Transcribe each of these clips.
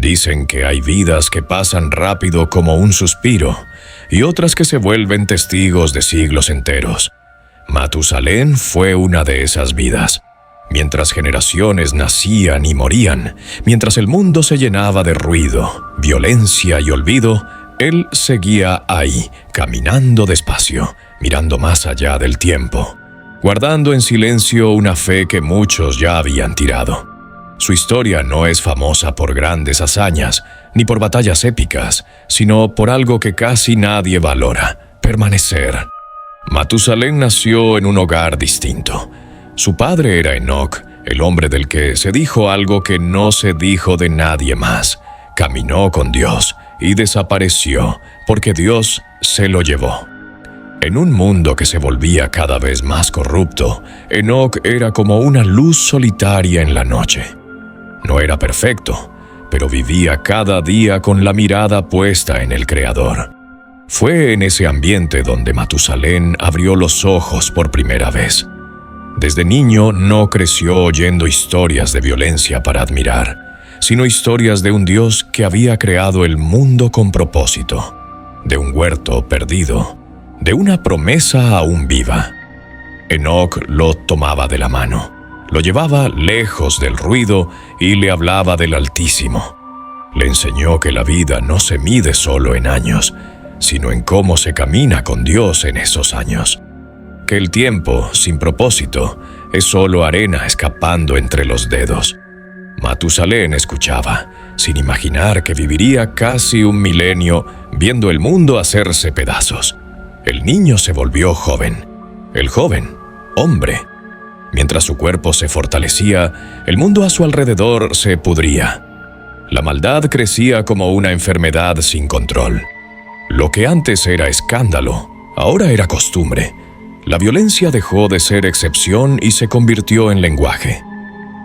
Dicen que hay vidas que pasan rápido como un suspiro y otras que se vuelven testigos de siglos enteros. Matusalén fue una de esas vidas. Mientras generaciones nacían y morían, mientras el mundo se llenaba de ruido, violencia y olvido, él seguía ahí, caminando despacio, mirando más allá del tiempo, guardando en silencio una fe que muchos ya habían tirado. Su historia no es famosa por grandes hazañas, ni por batallas épicas, sino por algo que casi nadie valora: permanecer. Matusalén nació en un hogar distinto. Su padre era Enoc, el hombre del que se dijo algo que no se dijo de nadie más. Caminó con Dios y desapareció porque Dios se lo llevó. En un mundo que se volvía cada vez más corrupto, Enoc era como una luz solitaria en la noche. No era perfecto, pero vivía cada día con la mirada puesta en el Creador. Fue en ese ambiente donde Matusalén abrió los ojos por primera vez. Desde niño no creció oyendo historias de violencia para admirar, sino historias de un Dios que había creado el mundo con propósito, de un huerto perdido, de una promesa aún viva. Enoc lo tomaba de la mano, lo llevaba lejos del ruido y le hablaba del Altísimo. Le enseñó que la vida no se mide solo en años, sino en cómo se camina con Dios en esos años. Que el tiempo, sin propósito, es solo arena escapando entre los dedos. Matusalén escuchaba, sin imaginar que viviría casi un milenio viendo el mundo hacerse pedazos. El niño se volvió joven, el joven, hombre. Mientras su cuerpo se fortalecía, el mundo a su alrededor se pudría. La maldad crecía como una enfermedad sin control. Lo que antes era escándalo, ahora era costumbre. La violencia dejó de ser excepción y se convirtió en lenguaje.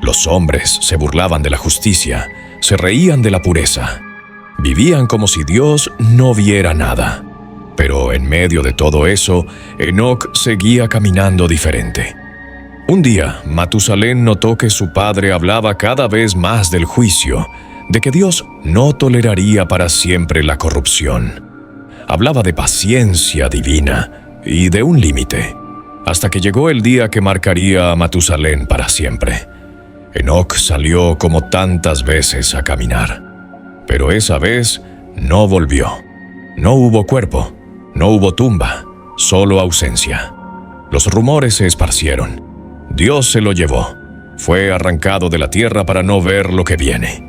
Los hombres se burlaban de la justicia, se reían de la pureza. Vivían como si Dios no viera nada. Pero en medio de todo eso, Enoc seguía caminando diferente. Un día, Matusalén notó que su padre hablaba cada vez más del juicio, de que Dios no toleraría para siempre la corrupción. Hablaba de paciencia divina y de un límite, hasta que llegó el día que marcaría a Matusalén para siempre. Enoc salió como tantas veces a caminar, pero esa vez no volvió. No hubo cuerpo, no hubo tumba, solo ausencia. Los rumores se esparcieron. Dios se lo llevó. Fue arrancado de la tierra para no ver lo que viene.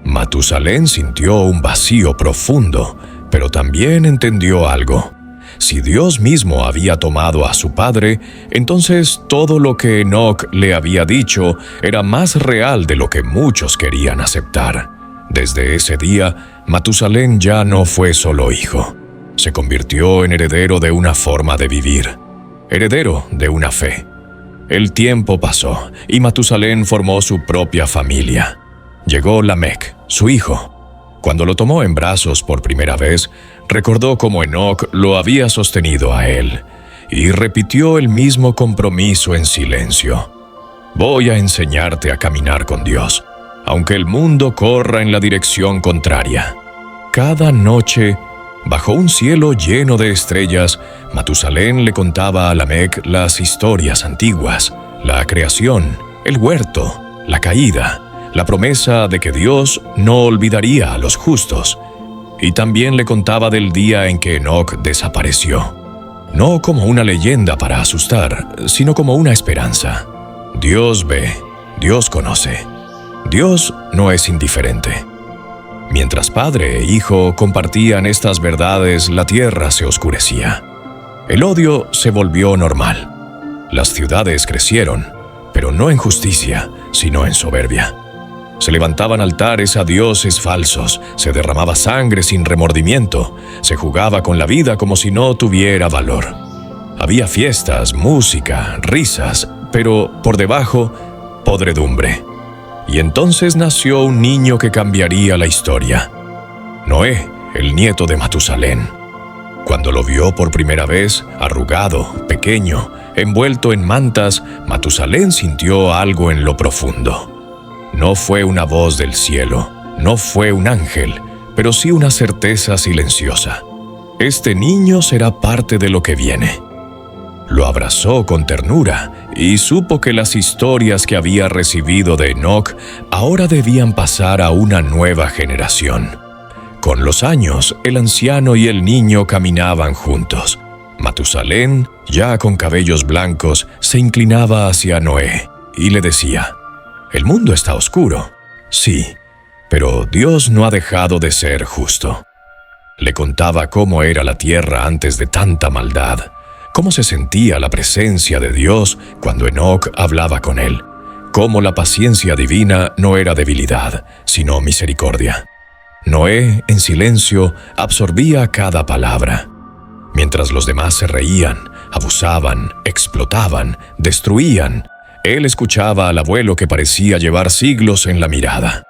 Matusalén sintió un vacío profundo, pero también entendió algo. Si Dios mismo había tomado a su padre, entonces todo lo que Enoc le había dicho era más real de lo que muchos querían aceptar. Desde ese día, Matusalén ya no fue solo hijo. Se convirtió en heredero de una forma de vivir, heredero de una fe. El tiempo pasó y Matusalén formó su propia familia. Llegó Lamec, su hijo. Cuando lo tomó en brazos por primera vez, recordó cómo Enoc lo había sostenido a él y repitió el mismo compromiso en silencio. Voy a enseñarte a caminar con Dios, aunque el mundo corra en la dirección contraria. Cada noche, bajo un cielo lleno de estrellas, Matusalén le contaba a Lamec las historias antiguas, la creación, el huerto, la caída, la promesa de que Dios no olvidaría a los justos. Y también le contaba del día en que Enoc desapareció. No como una leyenda para asustar, sino como una esperanza. Dios ve, Dios conoce. Dios no es indiferente. Mientras padre e hijo compartían estas verdades, la tierra se oscurecía. El odio se volvió normal. Las ciudades crecieron, pero no en justicia, sino en soberbia. Se levantaban altares a dioses falsos, se derramaba sangre sin remordimiento, se jugaba con la vida como si no tuviera valor. Había fiestas, música, risas, pero por debajo, podredumbre. Y entonces nació un niño que cambiaría la historia. Noé, el nieto de Matusalén. Cuando lo vio por primera vez, arrugado, pequeño, envuelto en mantas, Matusalén sintió algo en lo profundo. No fue una voz del cielo, No fue un ángel, pero sí una certeza silenciosa. Este niño será parte de lo que viene. Lo abrazó con ternura y supo que las historias que había recibido de Enoc ahora debían pasar a una nueva generación. Con los años, el anciano y el niño caminaban juntos. Matusalén, ya con cabellos blancos, se inclinaba hacia Noé y le decía: «El mundo está oscuro, sí, pero Dios no ha dejado de ser justo». Le contaba cómo era la tierra antes de tanta maldad, cómo se sentía la presencia de Dios cuando Enoc hablaba con él, cómo la paciencia divina no era debilidad, sino misericordia. Noé, en silencio, absorbía cada palabra. Mientras los demás se reían, abusaban, explotaban, destruían, él escuchaba al abuelo que parecía llevar siglos en la mirada.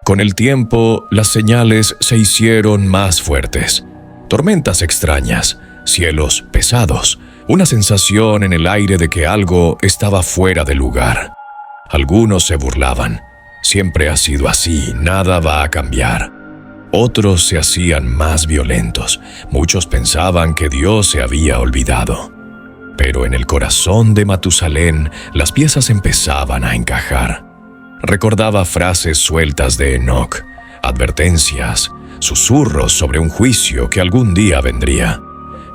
Con el tiempo, las señales se hicieron más fuertes. Tormentas extrañas, cielos pesados, una sensación en el aire de que algo estaba fuera de lugar. Algunos se burlaban. Siempre ha sido así, nada va a cambiar. Otros se hacían más violentos. Muchos pensaban que Dios se había olvidado. Pero en el corazón de Matusalén, las piezas empezaban a encajar. Recordaba frases sueltas de Enoc, advertencias, susurros sobre un juicio que algún día vendría.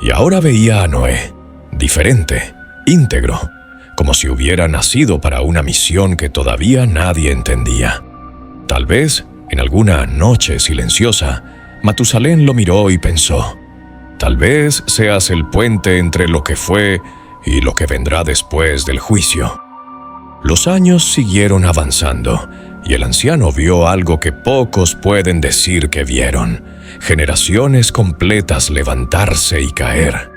Y ahora veía a Noé, diferente, íntegro, como si hubiera nacido para una misión que todavía nadie entendía. Tal vez, en alguna noche silenciosa, Matusalén lo miró y pensó: «Tal vez seas el puente entre lo que fue y lo que vendrá después del juicio». Los años siguieron avanzando, y el anciano vio algo que pocos pueden decir que vieron: generaciones completas levantarse y caer.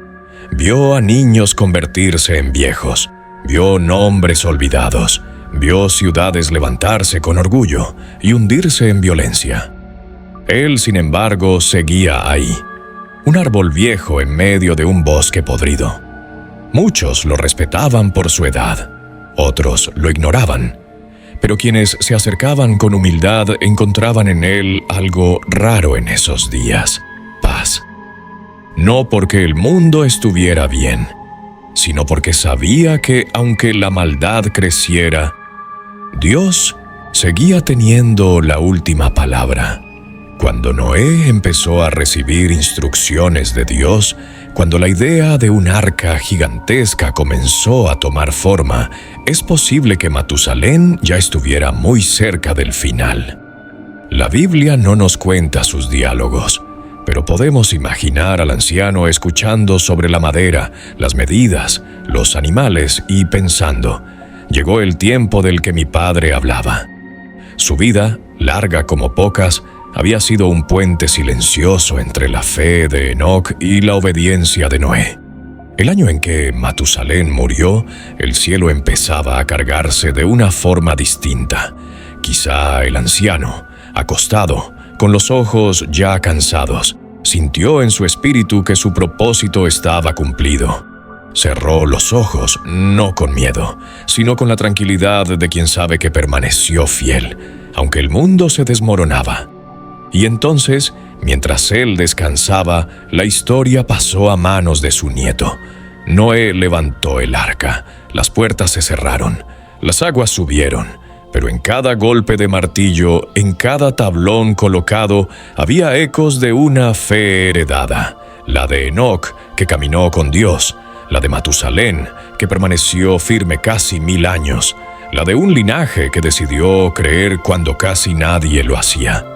Vio a niños convertirse en viejos, vio nombres olvidados, vio ciudades levantarse con orgullo y hundirse en violencia. Él, sin embargo, seguía ahí, un árbol viejo en medio de un bosque podrido. Muchos lo respetaban por su edad, otros lo ignoraban, pero quienes se acercaban con humildad encontraban en él algo raro en esos días: paz. No porque el mundo estuviera bien, sino porque sabía que, aunque la maldad creciera, Dios seguía teniendo la última palabra. Cuando Noé empezó a recibir instrucciones de Dios, cuando la idea de un arca gigantesca comenzó a tomar forma, es posible que Matusalén ya estuviera muy cerca del final. La Biblia no nos cuenta sus diálogos, pero podemos imaginar al anciano escuchando sobre la madera, las medidas, los animales y pensando: «Llegó el tiempo del que mi padre hablaba». Su vida, larga como pocas, había sido un puente silencioso entre la fe de Enoc y la obediencia de Noé. El año en que Matusalén murió, el cielo empezaba a cargarse de una forma distinta. Quizá el anciano, acostado, con los ojos ya cansados, sintió en su espíritu que su propósito estaba cumplido. Cerró los ojos, no con miedo, sino con la tranquilidad de quien sabe que permaneció fiel, aunque el mundo se desmoronaba. Y entonces, mientras él descansaba, la historia pasó a manos de su nieto. Noé levantó el arca, las puertas se cerraron, las aguas subieron, pero en cada golpe de martillo, en cada tablón colocado, había ecos de una fe heredada: la de Enoc, que caminó con Dios; la de Matusalén, que permaneció firme casi 1000 años; la de un linaje que decidió creer cuando casi nadie lo hacía.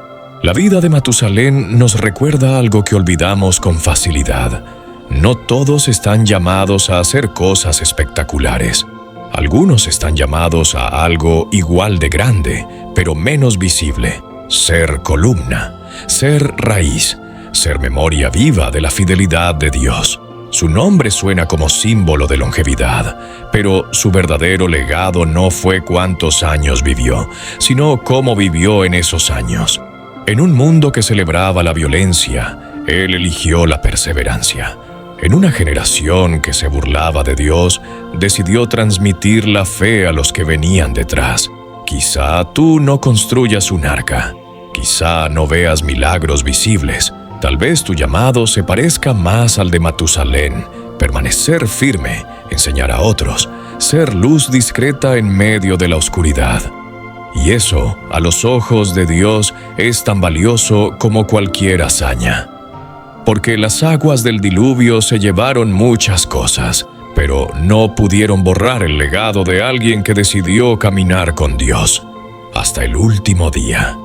La vida de Matusalén nos recuerda algo que olvidamos con facilidad. No todos están llamados a hacer cosas espectaculares. Algunos están llamados a algo igual de grande, pero menos visible: ser columna, ser raíz, ser memoria viva de la fidelidad de Dios. Su nombre suena como símbolo de longevidad, pero su verdadero legado no fue cuántos años vivió, sino cómo vivió en esos años. En un mundo que celebraba la violencia, él eligió la perseverancia. En una generación que se burlaba de Dios, decidió transmitir la fe a los que venían detrás. Quizá tú no construyas un arca, Quizá no veas milagros visibles. Tal vez tu llamado se parezca más al de Matusalén: permanecer firme, enseñar a otros, ser luz discreta en medio de la oscuridad. Y eso, a los ojos de Dios, es tan valioso como cualquier hazaña. Porque las aguas del diluvio se llevaron muchas cosas, pero no pudieron borrar el legado de alguien que decidió caminar con Dios hasta el último día.